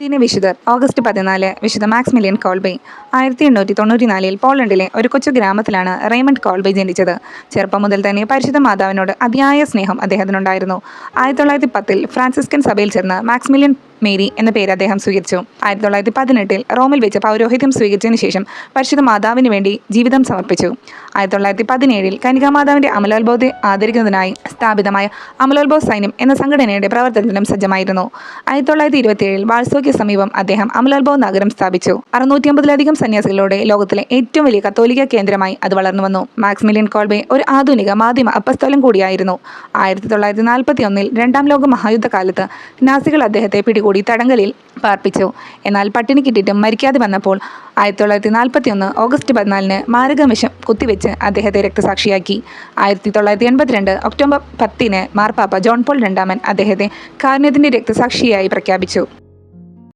ഇതിന് വിശുദ്ധർ ഓഗസ്റ്റ് 14 വിശുദ്ധ മാക്സിമിലിയൻ കോൾബെ. 1894 പോളണ്ടിലെ ഒരു കൊച്ചു ഗ്രാമത്തിലാണ് റെയ്മണ്ട് കോൾബെ ജനിച്ചത്. ചെറുപ്പം മുതൽ തന്നെ പരിശുദ്ധ മാതാവിനോട് അതിയായ സ്നേഹം അദ്ദേഹത്തിനുണ്ടായിരുന്നു. 1910 ഫ്രാൻസിസ്കൻ സഭയിൽ ചേർന്ന് മാക്സിമിലിയൻ മേരി എന്ന പേര് അദ്ദേഹം സ്വീകരിച്ചു. 1918 റോമിൽ വെച്ച് പൗരോഹിത്യം സ്വീകരിച്ചതിന് ശേഷം പരിശുദ്ധ മാതാവിന് വേണ്ടി ജീവിതം സമർപ്പിച്ചു. 1917 കന്യകാമാതാവിന്റെ അമലോത്ഭവത്തെ ആദരിക്കുന്നതിനായി സ്ഥാപിതമായ അമലോത്ഭവ സൈന്യം എന്ന സംഘടനയുടെ പ്രവർത്തനത്തിലും സജ്ജമായിരുന്നു. 1927 വാഴ്സോയ്ക്ക് സമീപം അദ്ദേഹം അമലോത്ഭവ നഗരം സ്ഥാപിച്ചു. 650-ലധികം സന്യാസികളോടെ ലോകത്തിലെ ഏറ്റവും വലിയ കത്തോലിക്ക കേന്ദ്രമായി അത് വളർന്നു വന്നു. മാക്സിമിലിയൻ കോൾബെ ഒരു ആധുനിക മാധ്യമ അപ്പസ്തോലൻ കൂടിയായിരുന്നു. 1941 രണ്ടാം ലോക മഹായുദ്ധകാലത്ത് നാസികൾ അദ്ദേഹത്തെ പിടികൂടി തടങ്കലിൽ പാർപ്പിച്ചു. എന്നാൽ പട്ടിണി കിട്ടിയിട്ടും മരിക്കാതെ വന്നപ്പോൾ 1941 ഓഗസ്റ്റ് 14 മാരകവിഷം കുത്തിവെച്ച് അദ്ദേഹത്തെ രക്തസാക്ഷിയാക്കി. 1982 ഒക്ടോബർ 10 മാർപ്പാപ്പ ജോൺ പോൾ II അദ്ദേഹത്തെ കാരുണ്യത്തിന്റെ രക്തസാക്ഷിയായി പ്രഖ്യാപിച്ചു.